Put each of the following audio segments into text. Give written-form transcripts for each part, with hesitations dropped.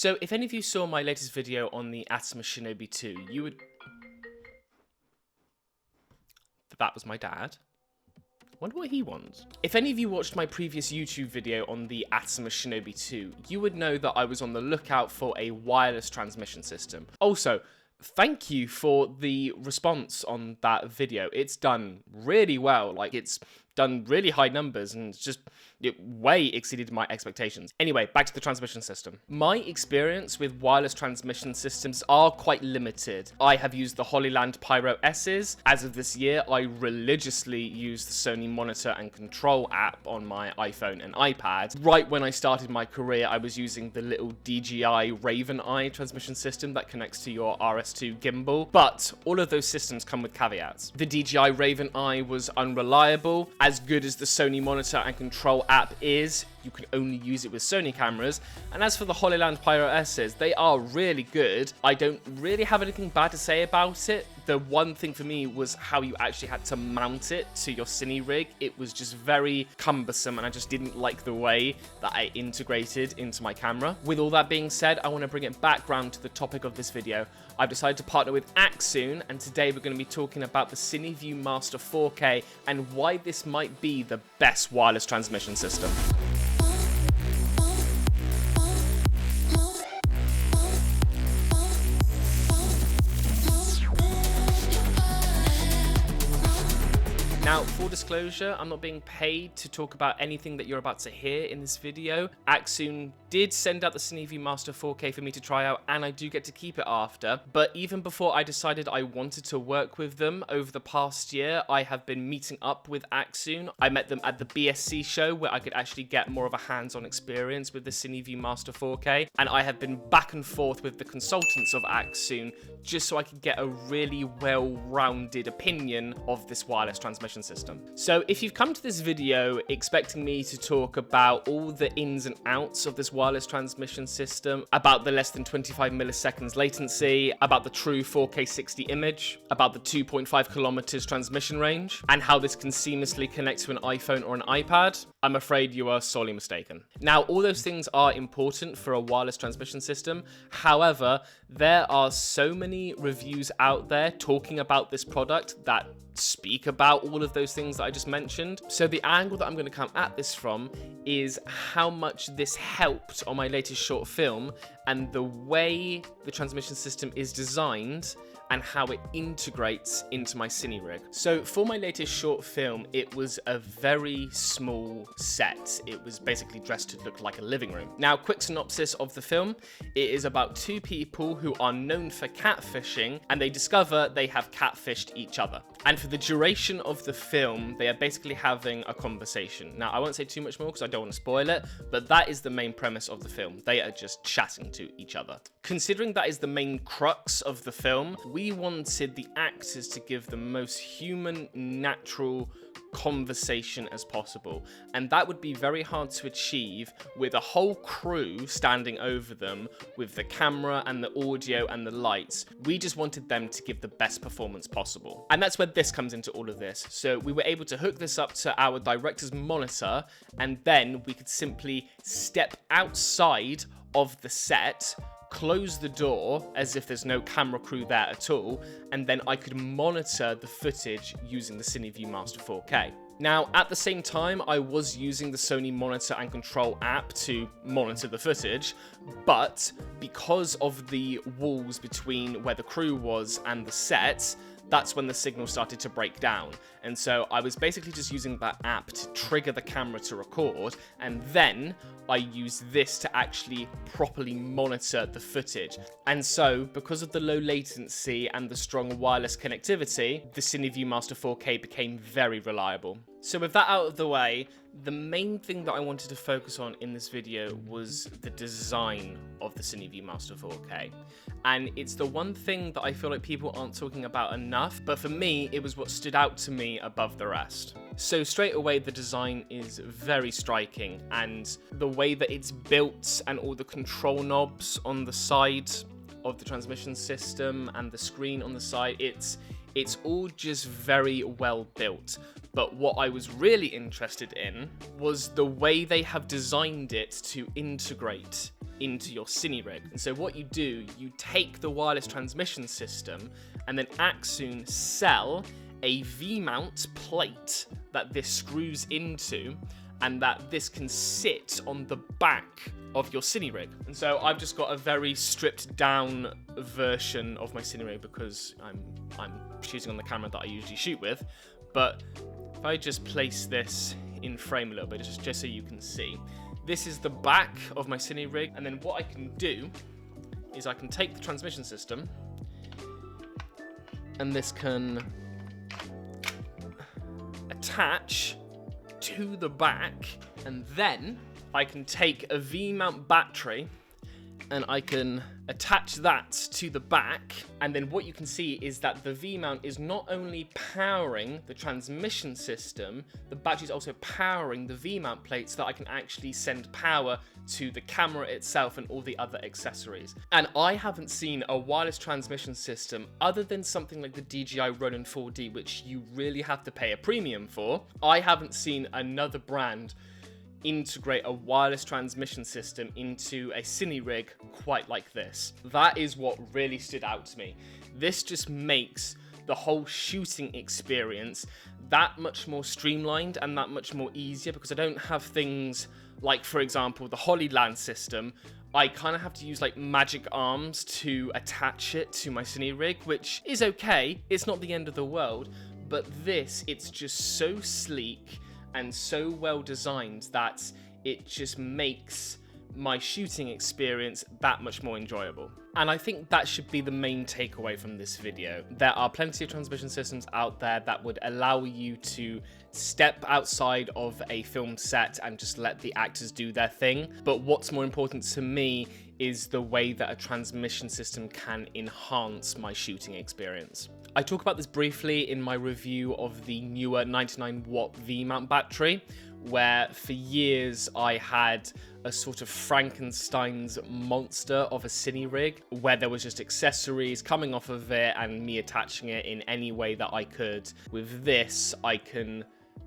So if any of you saw my latest video on the Accession Shinobi 2, you would... That was my dad. Wonder what he wants. If any of you watched my previous YouTube video on the Accession Shinobi 2, you would know that I was on the lookout for a wireless transmission system. Also, thank you for the response on that video. It's done really well. Like, it's done really high numbers, and it way exceeded my expectations. Anyway, back to the transmission system. My experience with wireless transmission systems are quite limited. I have used the Hollyland Pyro S's. As of this year, I religiously use the Sony Monitor and Control app on my iPhone and iPad. Right when I started my career, I was using the little DJI Raven Eye transmission system that connects to your RS2 gimbal, but all of those systems come with caveats. The DJI Raven Eye was unreliable. As good as the Sony Monitor and Control app is, you can only use it with Sony cameras. And as for the Hollyland Pyro S's, they are really good. I don't really have anything bad to say about it. The one thing for me was how you actually had to mount it to your Cine rig. It was just very cumbersome, and I just didn't like the way that I integrated into my camera. With all that being said, I want to bring it back round to the topic of this video. I've decided to partner with Accsoon, and today we're going to be talking about the CIneView Master 4K and why this might be the best wireless transmission system. Now, full disclosure, I'm not being paid to talk about anything that you're about to hear in this video. Accsoon did send out the CIneView Master 4K for me to try out, and I do get to keep it after. But even before I decided I wanted to work with them over the past year, I have been meeting up with Accsoon. I met them at the BSC show, where I could actually get more of a hands-on experience with the CIneView Master 4K. And I have been back and forth with the consultants of Accsoon, just so I could get a really well-rounded opinion of this wireless transmission system. So if you've come to this video expecting me to talk about all the ins and outs of this wireless transmission system, about the less than 25 milliseconds latency, about the true 4K 60 image, about the 2.5 kilometers transmission range, and how this can seamlessly connect to an iPhone or an iPad, I'm afraid you are sorely mistaken. Now, all those things are important for a wireless transmission system. However, there are so many reviews out there talking about this product that speak about all of those things that I just mentioned. So the angle that I'm going to come at this from is how much this helped on my latest short film, and the way the transmission system is designed and how it integrates into my Cine rig. So for my latest short film, it was a very small set. It was basically dressed to look like a living room. Now, quick synopsis of the film. It is about two people who are known for catfishing, and they discover they have catfished each other. And for the duration of the film, they are basically having a conversation. Now, I won't say too much more because I don't want to spoil it, but that is the main premise of the film. They are just chatting to each other. Considering that is the main crux of the film, we wanted the actors to give the most human, natural conversation as possible, and that would be very hard to achieve with a whole crew standing over them with the camera and the audio and the lights. We just wanted them to give the best performance possible, and that's where this comes into all of this. So we were able to hook this up to our director's monitor, and then we could simply step outside of the set, close the door as if there's no camera crew there at all, and then I could monitor the footage using the CIneView Master 4K. Now, at the same time, I was using the Sony Monitor and Control app to monitor the footage, but because of the walls between where the crew was and the set, that's when the signal started to break down. And so I was basically just using that app to trigger the camera to record, and then I used this to actually properly monitor the footage. And so, because of the low latency and the strong wireless connectivity, the CIneView Master 4K became very reliable. So with that out of the way, the main thing that I wanted to focus on in this video was the design of the CIneView Master 4K. And it's the one thing that I feel like people aren't talking about enough, but for me, it was what stood out to me above the rest. So straight away, the design is very striking, and the way that it's built and all the control knobs on the side of the transmission system and the screen on the side, it's all just very well built. But what I was really interested in was the way they have designed it to integrate into your CineRig. And so what you do, you take the wireless transmission system, and then Accsoon sell a V-mount plate that this screws into, and that this can sit on the back of your CineRig. And so I've just got a very stripped down version of my CineRig because I'm shooting on the camera that I usually shoot with. But if I just place this in frame a little bit, just so you can see, this is the back of my CineRig. And then what I can do is I can take the transmission system, and this can attach to the back, and then I can take a V-mount battery and I can attach that to the back, and then what you can see is that the V-mount is not only powering the transmission system, the battery is also powering the V-mount plate so that I can actually send power to the camera itself and all the other accessories. And I haven't seen a wireless transmission system other than something like the DJI Ronin 4D, which you really have to pay a premium for. I haven't seen another brand integrate a wireless transmission system into a CineRig quite like this. That is what really stood out to me. This just makes the whole shooting experience that much more streamlined and that much more easier, because I don't have things like, for example, the Hollyland system. I kind of have to use like magic arms to attach it to my CineRig, which is okay. It's not the end of the world, but this, it's just so sleek and so well designed that it just makes my shooting experience that much more enjoyable. And I think that should be the main takeaway from this video. There are plenty of transmission systems out there that would allow you to step outside of a film set and just let the actors do their thing. But what's more important to me is the way that a transmission system can enhance my shooting experience. I talk about this briefly in my review of the newer 99-watt V-mount battery, where for years I had a sort of Frankenstein's monster of a CineRig, where there was just accessories coming off of it and me attaching it in any way that I could. With this, I can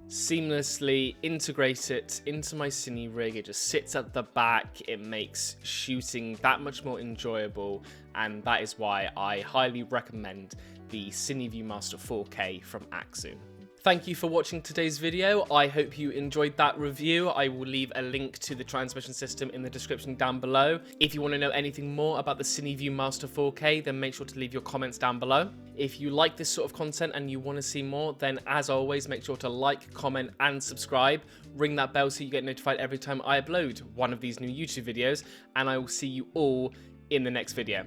seamlessly integrate it into my CineRig. It just sits at the back. It makes shooting that much more enjoyable, and that is why I highly recommend the CineView Master 4K from Accsoon. Thank you for watching today's video. I hope you enjoyed that review. I will leave a link to the transmission system in the description down below. If you want to know anything more about the CineView Master 4K, then make sure to leave your comments down below. If you like this sort of content and you want to see more, then as always, make sure to like, comment, and subscribe. Ring that bell so you get notified every time I upload one of these new YouTube videos, and I will see you all in the next video.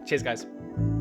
Cheers, guys.